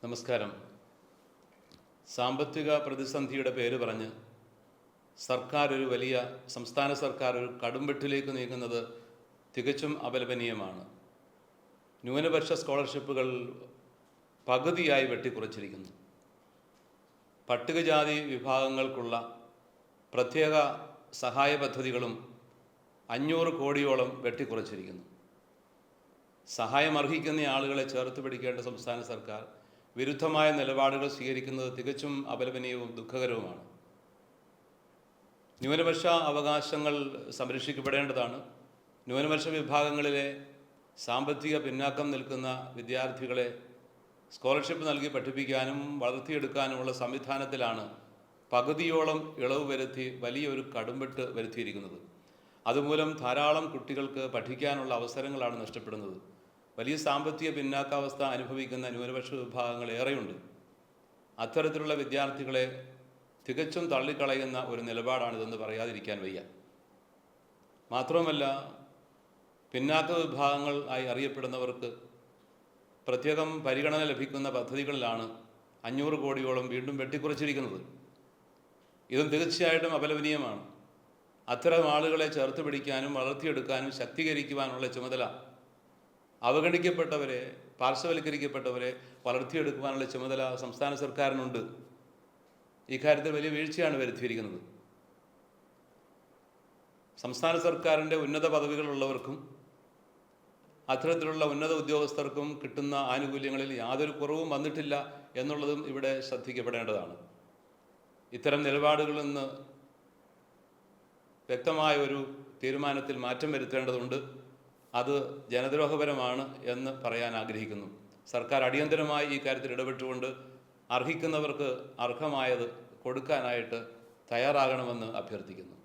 നമസ്കാരം. സാമ്പത്തിക പ്രതിസന്ധിയുടെ പേര് പറഞ്ഞ് സംസ്ഥാന സർക്കാർ ഒരു കടുംവെട്ടിലേക്ക് നീങ്ങുന്നത് തികച്ചും അപലപനീയമാണ്. ന്യൂനപക്ഷ സ്കോളർഷിപ്പുകൾ പകുതിയായി വെട്ടിക്കുറച്ചിരിക്കുന്നു. പട്ടികജാതി വിഭാഗങ്ങൾക്കുള്ള പ്രത്യേക സഹായ പദ്ധതികളും 500 കോടിയോളം വെട്ടിക്കുറച്ചിരിക്കുന്നു. സഹായം അർഹിക്കുന്ന ആളുകളെ ചേർത്ത് പിടിക്കേണ്ട സംസ്ഥാന സർക്കാർ വിരുദ്ധമായ നിലപാടുകൾ സ്വീകരിക്കുന്നത് തികച്ചും അപലപനീയവും ദുഃഖകരവുമാണ്. ന്യൂനപക്ഷ അവകാശങ്ങൾ സംരക്ഷിക്കപ്പെടേണ്ടതാണ്. ന്യൂനപക്ഷ വിഭാഗങ്ങളിലെ സാമ്പത്തിക പിന്നാക്കം നിൽക്കുന്ന വിദ്യാർത്ഥികളെ സ്കോളർഷിപ്പ് നൽകി പഠിപ്പിക്കാനും വളർത്തിയെടുക്കാനുമുള്ള സംവിധാനത്തിലാണ് പകുതിയോളം ഇളവ് വരുത്തി വലിയൊരു കടുംവെട്ട് വരുത്തിയിരിക്കുന്നത്. അതുമൂലം ധാരാളം കുട്ടികൾക്ക് പഠിക്കാനുള്ള അവസരങ്ങളാണ് നഷ്ടപ്പെടുന്നത്. വലിയ സാമ്പത്തിക പിന്നാക്കാവസ്ഥ അനുഭവിക്കുന്ന ന്യൂനപക്ഷ വിഭാഗങ്ങൾ ഏറെയുണ്ട്. അത്തരത്തിലുള്ള വിദ്യാർത്ഥികളെ തികച്ചും തള്ളിക്കളയുന്ന ഒരു നിലപാടാണിതെന്ന് പറയാതിരിക്കാൻ വയ്യ. മാത്രവുമല്ല, പിന്നാക്ക വിഭാഗങ്ങൾ ആയി അറിയപ്പെടുന്നവർക്ക് പ്രത്യേകം പരിഗണന ലഭിക്കുന്ന പദ്ധതികളിലാണ് 500 കോടിയോളം വീണ്ടും വെട്ടിക്കുറച്ചിരിക്കുന്നത്. ഇതും തീർച്ചയായിട്ടും അപലപനീയമാണ്. അത്തരം ആളുകളെ ചേർത്ത് പിടിക്കാനും വളർത്തിയെടുക്കാനും ശക്തീകരിക്കുവാനുള്ള ചുമതല അവഗണിക്കപ്പെട്ടവരെ, പാർശ്വവൽക്കരിക്കപ്പെട്ടവരെ വളർത്തിയെടുക്കുവാനുള്ള ചുമതല സംസ്ഥാന സർക്കാരിനുണ്ട്. ഇക്കാര്യത്തിൽ വലിയ വീഴ്ചയാണ് വരുത്തിയിരിക്കുന്നത്. സംസ്ഥാന സർക്കാരിൻ്റെ ഉന്നത പദവികളുള്ളവർക്കും അത്തരത്തിലുള്ള ഉന്നത ഉദ്യോഗസ്ഥർക്കും കിട്ടുന്ന ആനുകൂല്യങ്ങളിൽ യാതൊരു കുറവും വന്നിട്ടില്ല എന്നുള്ളതും ഇവിടെ ശ്രദ്ധിക്കപ്പെടേണ്ടതാണ്. ഇത്തരം നിലപാടുകളിൽ നിന്ന് വ്യക്തമായ ഒരു തീരുമാനത്തിൽ മാറ്റം വരുത്തേണ്ടതുണ്ട്. അത് ജനദ്രോഹപരമാണ് എന്ന് പറയാൻ ആഗ്രഹിക്കുന്നു. സർക്കാർ അടിയന്തരമായി ഈ കാര്യത്തിൽ ഇടപെട്ടുകൊണ്ട് അർഹിക്കുന്നവർക്ക് അർഹമായത് കൊടുക്കാനായിട്ട് തയ്യാറാകണമെന്ന് അഭ്യർത്ഥിക്കുന്നു.